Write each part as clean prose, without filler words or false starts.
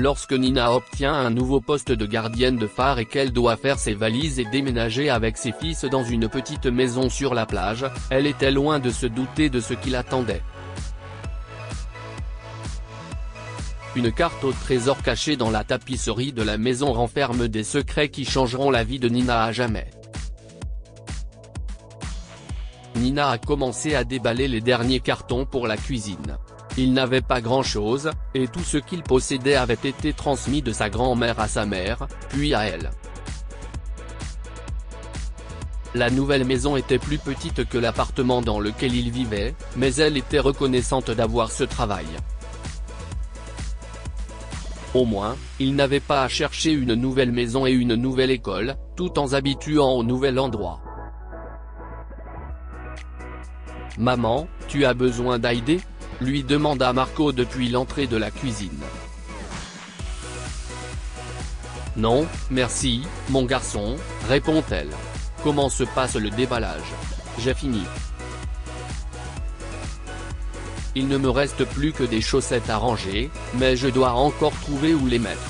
Lorsque Nina obtient un nouveau poste de gardienne de phare et qu'elle doit faire ses valises et déménager avec ses fils dans une petite maison sur la plage, elle était loin de se douter de ce qui l'attendait. Une carte au trésor cachée dans la tapisserie de la maison renferme des secrets qui changeront la vie de Nina à jamais. Nina a commencé à déballer les derniers cartons pour la cuisine. Il n'avait pas grand-chose, et tout ce qu'il possédait avait été transmis de sa grand-mère à sa mère, puis à elle. La nouvelle maison était plus petite que l'appartement dans lequel il vivait, mais elle était reconnaissante d'avoir ce travail. Au moins, il n'avait pas à chercher une nouvelle maison et une nouvelle école, tout en s'habituant au nouvel endroit. « Maman, tu as besoin d'aide ?» lui demanda Marco depuis l'entrée de la cuisine. « Non, merci, mon garçon, » répond-elle. « Comment se passe le déballage? J'ai fini. Il ne me reste plus que des chaussettes à ranger, mais je dois encore trouver où les mettre. »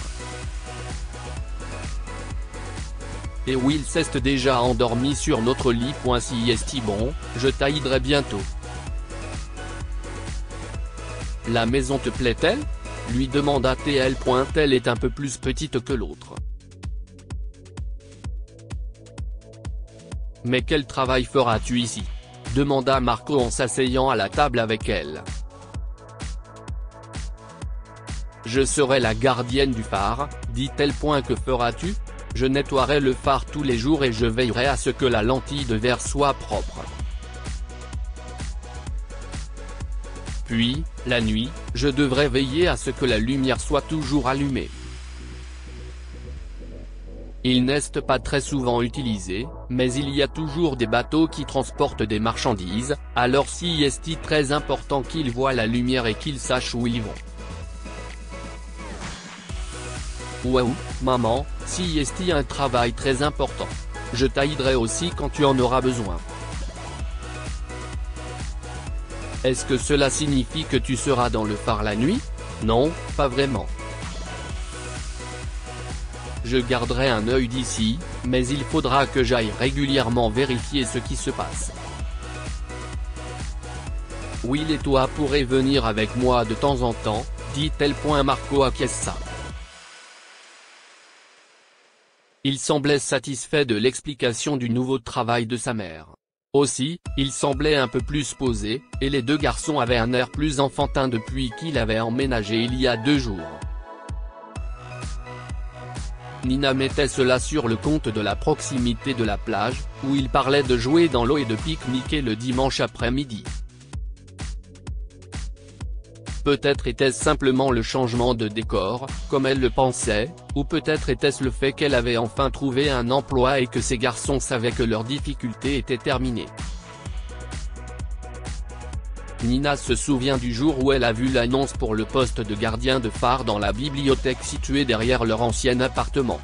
Et Will s'est déjà endormi sur notre lit. Si est bon, je t'aiderai bientôt. La maison te plaît-elle? Lui demanda TL. Elle est un peu plus petite que l'autre. Mais quel travail feras-tu ici? Demanda Marco en s'asseyant à la table avec elle. Je serai la gardienne du phare, dit-elle. Que feras-tu? Je nettoierai le phare tous les jours et je veillerai à ce que la lentille de verre soit propre. Puis, la nuit, je devrais veiller à ce que la lumière soit toujours allumée. Ils n'est pas très souvent utilisés, mais il y a toujours des bateaux qui transportent des marchandises, alors si est très important qu'ils voient la lumière et qu'ils sachent où ils vont. Waouh, maman, si est un travail très important. Je t'aiderai aussi quand tu en auras besoin. Est-ce que cela signifie que tu seras dans le phare la nuit? Non, pas vraiment. Je garderai un œil d'ici, mais il faudra que j'aille régulièrement vérifier ce qui se passe. Will et toi pourrez venir avec moi de temps en temps, dit-elle. Marco acquiesça. Il semblait satisfait de l'explication du nouveau travail de sa mère. Aussi, il semblait un peu plus posé, et les deux garçons avaient un air plus enfantin depuis qu'il avait emménagé il y a 2 jours. Nina mettait cela sur le compte de la proximité de la plage, où il parlait de jouer dans l'eau et de pique-niquer le dimanche après-midi. Peut-être était-ce simplement le changement de décor, comme elle le pensait, ou peut-être était-ce le fait qu'elle avait enfin trouvé un emploi et que ses garçons savaient que leurs difficultés étaient terminées. Nina se souvient du jour où elle a vu l'annonce pour le poste de gardien de phare dans la bibliothèque située derrière leur ancien appartement.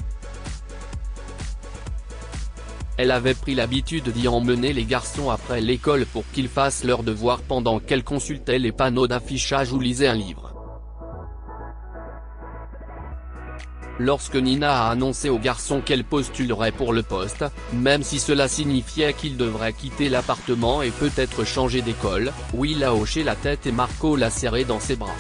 Elle avait pris l'habitude d'y emmener les garçons après l'école pour qu'ils fassent leurs devoirs pendant qu'elle consultait les panneaux d'affichage ou lisait un livre. Lorsque Nina a annoncé aux garçons qu'elle postulerait pour le poste, même si cela signifiait qu'ils devraient quitter l'appartement et peut-être changer d'école, Will a hoché la tête et Marco l'a serré dans ses bras.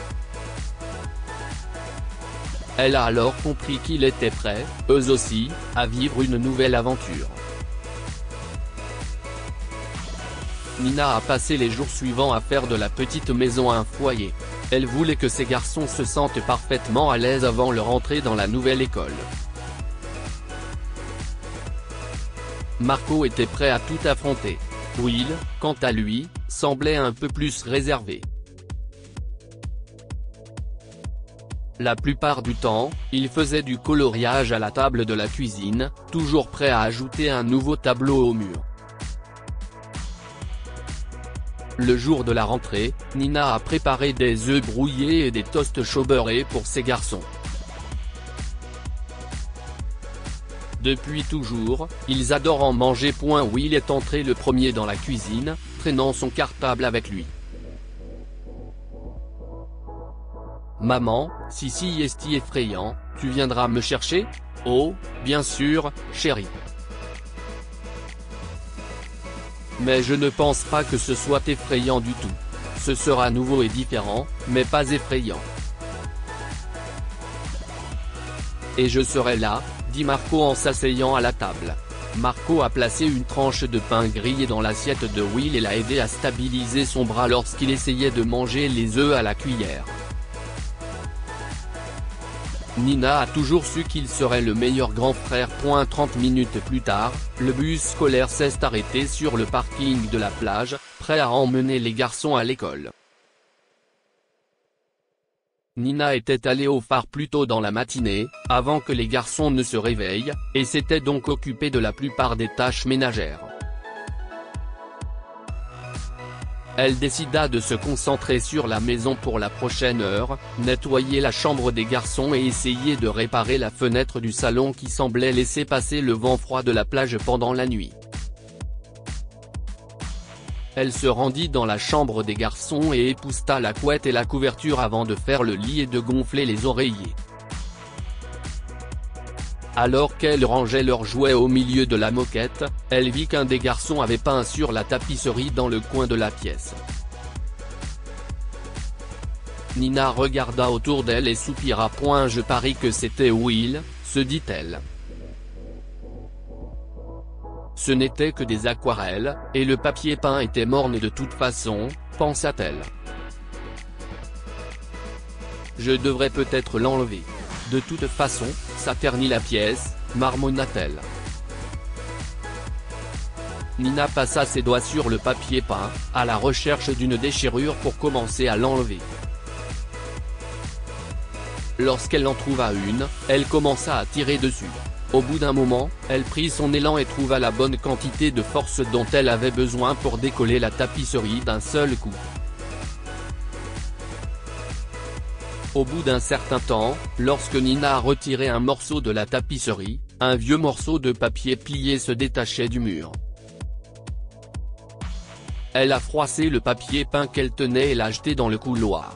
Elle a alors compris qu'ils étaient prêts, eux aussi, à vivre une nouvelle aventure. Nina a passé les jours suivants à faire de la petite maison un foyer. Elle voulait que ses garçons se sentent parfaitement à l'aise avant leur entrée dans la nouvelle école. Marco était prêt à tout affronter. Will, quant à lui, semblait un peu plus réservé. La plupart du temps, il faisait du coloriage à la table de la cuisine, toujours prêt à ajouter un nouveau tableau au mur. Le jour de la rentrée, Nina a préparé des œufs brouillés et des toasts chaud beurrés pour ses garçons. Depuis toujours, ils adorent en manger. Will est entré le premier dans la cuisine, traînant son cartable avec lui. Maman, si est effrayant, tu viendras me chercher? Oh, bien sûr, chérie. Mais je ne pense pas que ce soit effrayant du tout. Ce sera nouveau et différent, mais pas effrayant. Et je serai là, dit Marco en s'asseyant à la table. Marco a placé une tranche de pain grillé dans l'assiette de Will et l'a aidé à stabiliser son bras lorsqu'il essayait de manger les œufs à la cuillère. Nina a toujours su qu'il serait le meilleur grand frère. 30 minutes plus tard, le bus scolaire s'est arrêté sur le parking de la plage, prêt à emmener les garçons à l'école. Nina était allée au phare plus tôt dans la matinée, avant que les garçons ne se réveillent, et s'était donc occupée de la plupart des tâches ménagères. Elle décida de se concentrer sur la maison pour la prochaine heure, nettoyer la chambre des garçons et essayer de réparer la fenêtre du salon qui semblait laisser passer le vent froid de la plage pendant la nuit. Elle se rendit dans la chambre des garçons et épousseta la couette et la couverture avant de faire le lit et de gonfler les oreillers. Alors qu'elle rangeait leurs jouets au milieu de la moquette, elle vit qu'un des garçons avait peint sur la tapisserie dans le coin de la pièce. Nina regarda autour d'elle et soupira. Je parie que c'était Will, se dit-elle. Ce n'était que des aquarelles, et le papier peint était morne de toute façon, pensa-t-elle. Je devrais peut-être l'enlever. De toute façon, ça ternit la pièce, marmonna-t-elle. Nina passa ses doigts sur le papier peint, à la recherche d'une déchirure pour commencer à l'enlever. Lorsqu'elle en trouva une, elle commença à tirer dessus. Au bout d'un moment, elle prit son élan et trouva la bonne quantité de force dont elle avait besoin pour décoller la tapisserie d'un seul coup. Au bout d'un certain temps, lorsque Nina a retiré un morceau de la tapisserie, un vieux morceau de papier plié se détachait du mur. Elle a froissé le papier peint qu'elle tenait et l'a jeté dans le couloir.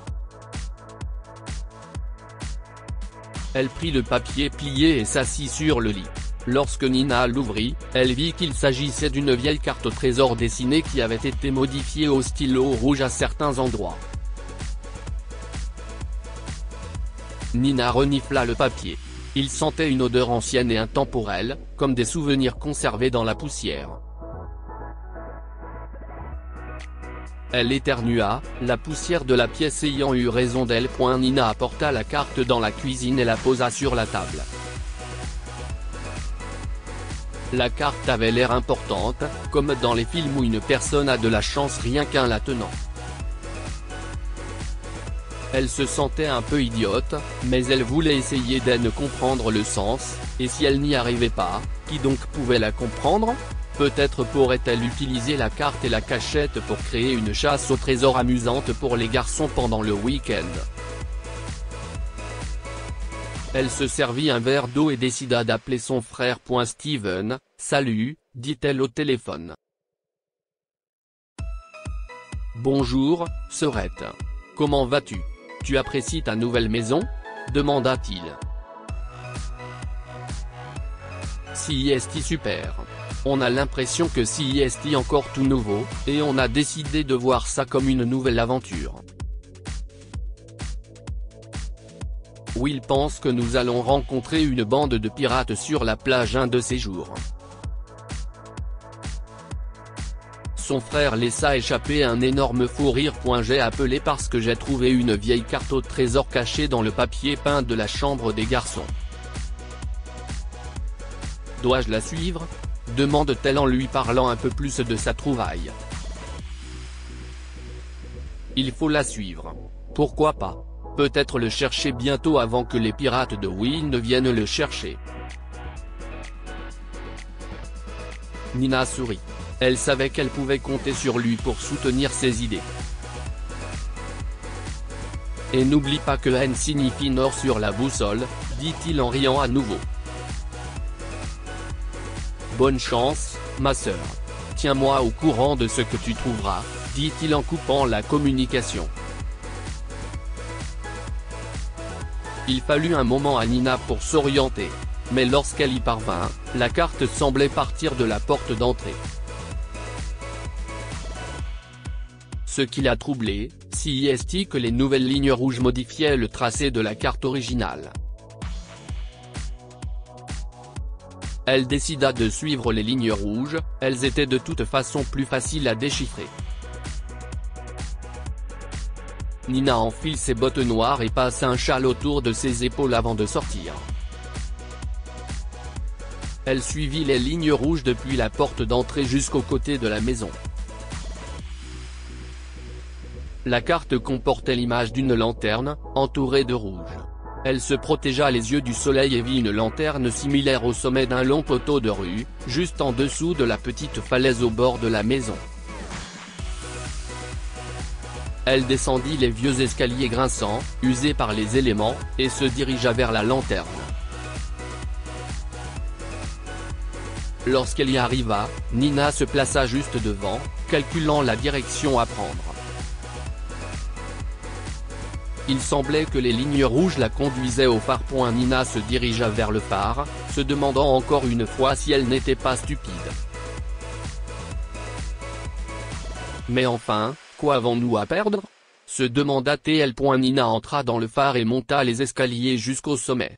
Elle prit le papier plié et s'assit sur le lit. Lorsque Nina l'ouvrit, elle vit qu'il s'agissait d'une vieille carte au trésor dessinée qui avait été modifiée au stylo rouge à certains endroits. Nina renifla le papier. Il sentait une odeur ancienne et intemporelle, comme des souvenirs conservés dans la poussière. Elle éternua, la poussière de la pièce ayant eu raison d'elle. Nina apporta la carte dans la cuisine et la posa sur la table. La carte avait l'air importante, comme dans les films où une personne a de la chance rien qu'en la tenant. Elle se sentait un peu idiote, mais elle voulait essayer d'en comprendre le sens, et si elle n'y arrivait pas, qui donc pouvait la comprendre ? Peut-être pourrait-elle utiliser la carte et la cachette pour créer une chasse au trésor amusante pour les garçons pendant le week-end. Elle se servit un verre d'eau et décida d'appeler son frère. Steven, salut, dit-elle au téléphone. Bonjour, sœurette. Comment vas-tu? Tu apprécies ta nouvelle maison? Demanda-t-il. C'est super. On a l'impression que c'est encore tout nouveau, et on a décidé de voir ça comme une nouvelle aventure. Will pense que nous allons rencontrer une bande de pirates sur la plage un de ces jours. Son frère laissa échapper un énorme fou rire. J'ai appelé parce que j'ai trouvé une vieille carte au trésor cachée dans le papier peint de la chambre des garçons. Dois-je la suivre ? Demande-t-elle en lui parlant un peu plus de sa trouvaille. Il faut la suivre. Pourquoi pas ? Peut-être le chercher bientôt avant que les pirates de Will ne viennent le chercher. Nina sourit. Elle savait qu'elle pouvait compter sur lui pour soutenir ses idées. Et n'oublie pas que N signifie nord sur la boussole, dit-il en riant à nouveau. Bonne chance, ma sœur. Tiens-moi au courant de ce que tu trouveras, dit-il en coupant la communication. Il fallut un moment à Nina pour s'orienter. Mais lorsqu'elle y parvint, la carte semblait partir de la porte d'entrée. Ce qui l'a troublée, si est que les nouvelles lignes rouges modifiaient le tracé de la carte originale. Elle décida de suivre les lignes rouges, elles étaient de toute façon plus faciles à déchiffrer. Nina enfile ses bottes noires et passe un châle autour de ses épaules avant de sortir. Elle suivit les lignes rouges depuis la porte d'entrée jusqu'au côté de la maison. La carte comportait l'image d'une lanterne, entourée de rouge. Elle se protégea les yeux du soleil et vit une lanterne similaire au sommet d'un long poteau de rue, juste en dessous de la petite falaise au bord de la maison. Elle descendit les vieux escaliers grinçants, usés par les éléments, et se dirigea vers la lanterne. Lorsqu'elle y arriva, Nina se plaça juste devant, calculant la direction à prendre. Il semblait que les lignes rouges la conduisaient au phare. Nina se dirigea vers le phare, se demandant encore une fois si elle n'était pas stupide. Mais enfin, quoi avons-nous à perdre ? Se demanda-t-elle. Nina entra dans le phare et monta les escaliers jusqu'au sommet.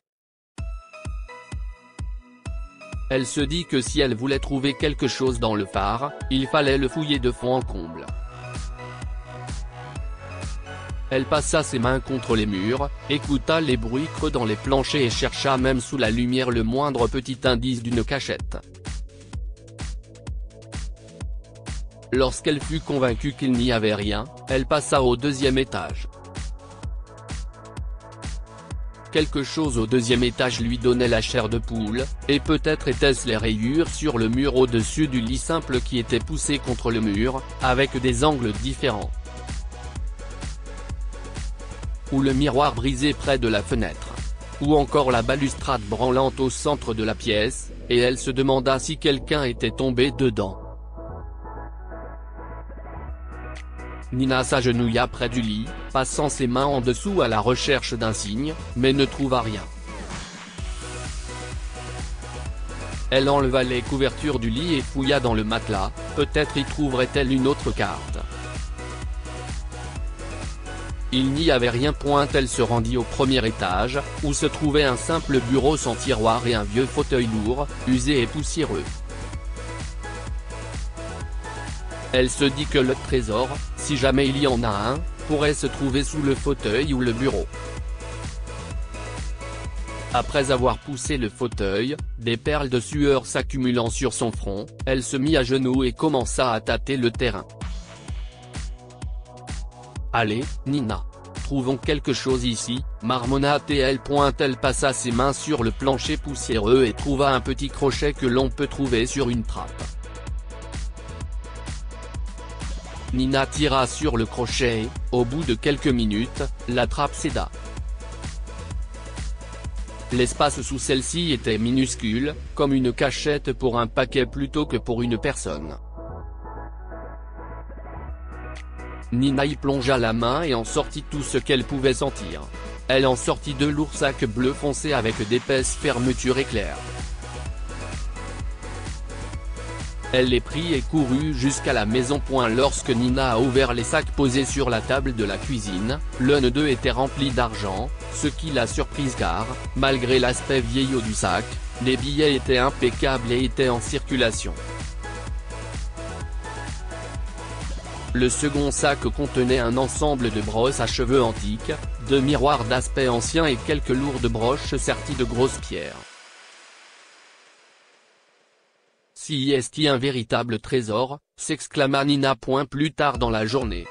Elle se dit que si elle voulait trouver quelque chose dans le phare, il fallait le fouiller de fond en comble. Elle passa ses mains contre les murs, écouta les bruits creux dans les planchers et chercha même sous la lumière le moindre petit indice d'une cachette. Lorsqu'elle fut convaincue qu'il n'y avait rien, elle passa au deuxième étage. Quelque chose au deuxième étage lui donnait la chair de poule, et peut-être étaient-ce les rayures sur le mur au-dessus du lit simple qui étaient poussées contre le mur, avec des angles différents. Ou le miroir brisé près de la fenêtre. Ou encore la balustrade branlante au centre de la pièce, et elle se demanda si quelqu'un était tombé dedans. Nina s'agenouilla près du lit, passant ses mains en dessous à la recherche d'un signe, mais ne trouva rien. Elle enleva les couvertures du lit et fouilla dans le matelas, peut-être y trouverait-elle une autre carte. Il n'y avait rien. Elle se rendit au premier étage, où se trouvait un simple bureau sans tiroir et un vieux fauteuil lourd, usé et poussiéreux. Elle se dit que le trésor, si jamais il y en a un, pourrait se trouver sous le fauteuil ou le bureau. Après avoir poussé le fauteuil, des perles de sueur s'accumulant sur son front, elle se mit à genoux et commença à tâter le terrain. Allez, Nina. Trouvons quelque chose ici, marmonna-t-elle. Elle passa ses mains sur le plancher poussiéreux et trouva un petit crochet que l'on peut trouver sur une trappe. Nina tira sur le crochet et, au bout de quelques minutes, la trappe céda. L'espace sous celle-ci était minuscule, comme une cachette pour un paquet plutôt que pour une personne. Nina y plongea la main et en sortit tout ce qu'elle pouvait sentir. Elle en sortit 2 lourds sacs bleu foncé avec d'épaisses fermetures éclairs. Elle les prit et courut jusqu'à la maison. Lorsque Nina a ouvert les sacs posés sur la table de la cuisine, l'un d'eux était rempli d'argent, ce qui l'a surprise car, malgré l'aspect vieillot du sac, les billets étaient impeccables et étaient en circulation. Le second sac contenait un ensemble de brosses à cheveux antiques, 2 miroirs d'aspect ancien et quelques lourdes broches serties de grosses pierres. Si est-il un véritable trésor, s'exclama Nina. Plus tard dans la journée.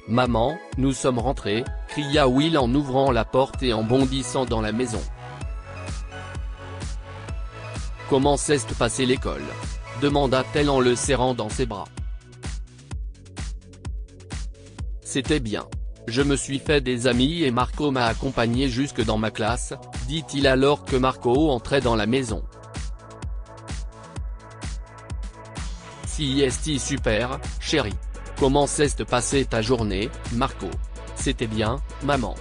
Maman, nous sommes rentrés, cria Will en ouvrant la porte et en bondissant dans la maison. Comment s'est passé l'école ? Demanda-t-elle en le serrant dans ses bras. C'était bien. Je me suis fait des amis et Marco m'a accompagné jusque dans ma classe, dit-il alors que Marco entrait dans la maison. Si est super, chérie. Comment s'est passée ta journée, Marco ? C'était bien, maman.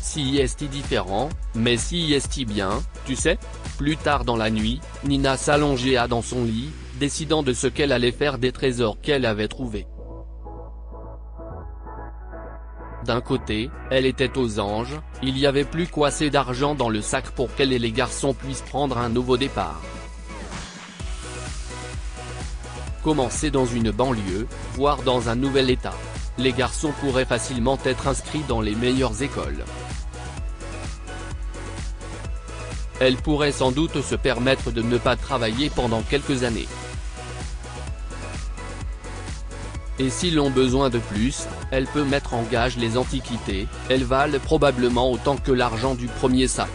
Si est différent, mais si est bien, tu sais. Plus tard dans la nuit, Nina s'allongeait dans son lit, décidant de ce qu'elle allait faire des trésors qu'elle avait trouvés. D'un côté, elle était aux anges, il y avait plus qu'assez d'argent dans le sac pour qu'elle et les garçons puissent prendre un nouveau départ. Commencer dans une banlieue, voire dans un nouvel état. Les garçons pourraient facilement être inscrits dans les meilleures écoles. Elle pourrait sans doute se permettre de ne pas travailler pendant quelques années. Et s'ils ont besoin de plus, elle peut mettre en gage les antiquités, elles valent probablement autant que l'argent du premier sac.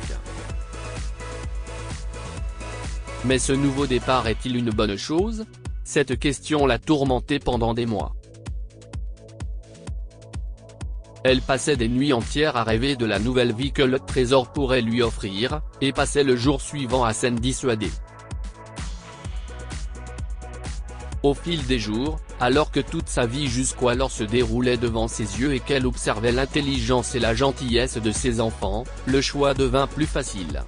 Mais ce nouveau départ est-il une bonne chose? Cette question l'a tourmentée pendant des mois. Elle passait des nuits entières à rêver de la nouvelle vie que le trésor pourrait lui offrir, et passait le jour suivant à s'en dissuader. Au fil des jours, alors que toute sa vie jusqu'alors se déroulait devant ses yeux et qu'elle observait l'intelligence et la gentillesse de ses enfants, le choix devint plus facile.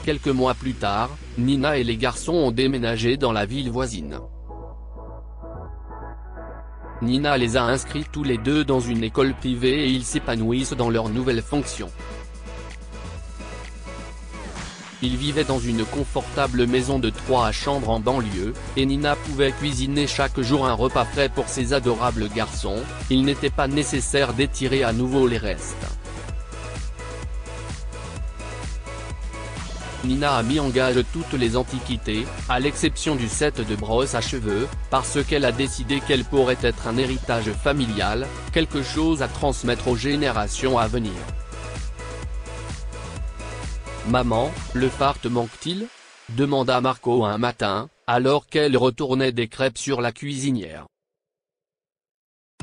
Quelques mois plus tard, Nina et les garçons ont déménagé dans la ville voisine. Nina les a inscrits tous les deux dans une école privée et ils s'épanouissent dans leur nouvelle fonction. Ils vivaient dans une confortable maison de 3 chambres en banlieue, et Nina pouvait cuisiner chaque jour un repas frais pour ses adorables garçons, il n'était pas nécessaire d'étirer à nouveau les restes. Nina a mis en gage toutes les antiquités, à l'exception du set de brosse à cheveux, parce qu'elle a décidé qu'elle pourrait être un héritage familial, quelque chose à transmettre aux générations à venir. « Maman, le phare te manque-t-il » demanda Marco un matin, alors qu'elle retournait des crêpes sur la cuisinière.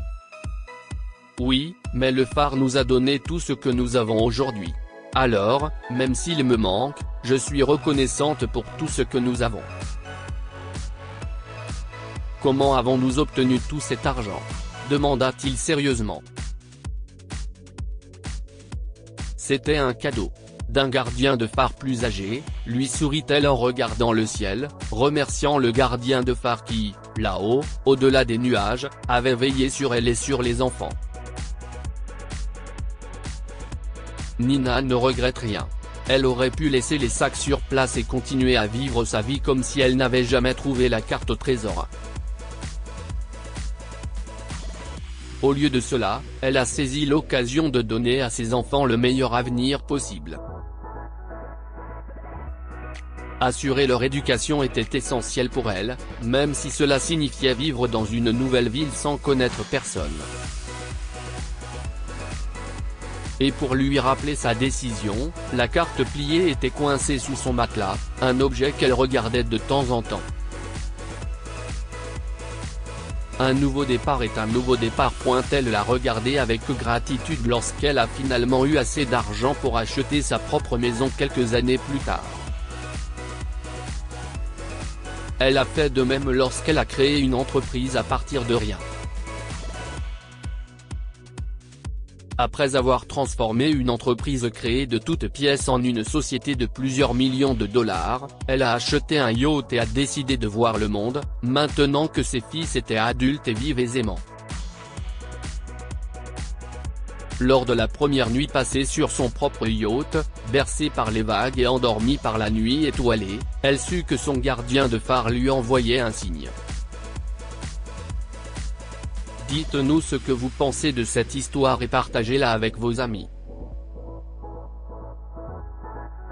« Oui, mais le phare nous a donné tout ce que nous avons aujourd'hui. Alors, même s'il me manque, je suis reconnaissante pour tout ce que nous avons. » « Comment avons-nous obtenu tout cet argent » demanda-t-il sérieusement. « C'était un cadeau. D'un gardien de phare plus âgé, lui sourit-elle en regardant le ciel, remerciant le gardien de phare qui, là-haut, au-delà des nuages, avait veillé sur elle et sur les enfants. Nina ne regrette rien. Elle aurait pu laisser les sacs sur place et continuer à vivre sa vie comme si elle n'avait jamais trouvé la carte au trésor. Au lieu de cela, elle a saisi l'occasion de donner à ses enfants le meilleur avenir possible. Assurer leur éducation était essentiel pour elle, même si cela signifiait vivre dans une nouvelle ville sans connaître personne. Et pour lui rappeler sa décision, la carte pliée était coincée sous son matelas, un objet qu'elle regardait de temps en temps. Un nouveau départ est un nouveau départ. Elle l'a regardé avec gratitude lorsqu'elle a finalement eu assez d'argent pour acheter sa propre maison quelques années plus tard. Elle a fait de même lorsqu'elle a créé une entreprise à partir de rien. Après avoir transformé une entreprise créée de toutes pièces en une société de plusieurs millions de dollars, elle a acheté un yacht et a décidé de voir le monde, maintenant que ses fils étaient adultes et vivent aisément. Lors de la première nuit passée sur son propre yacht, bercée par les vagues et endormie par la nuit étoilée, elle sut que son gardien de phare lui envoyait un signe. Dites-nous ce que vous pensez de cette histoire et partagez-la avec vos amis.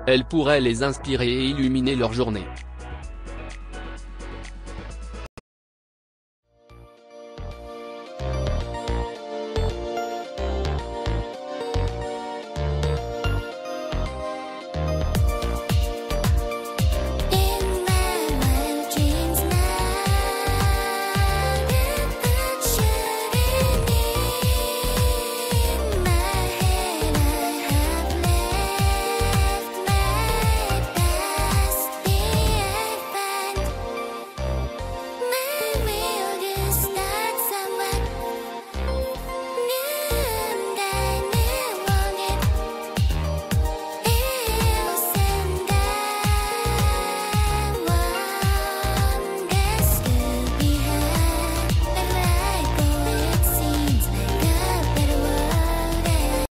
Elle pourrait les inspirer et illuminer leur journée.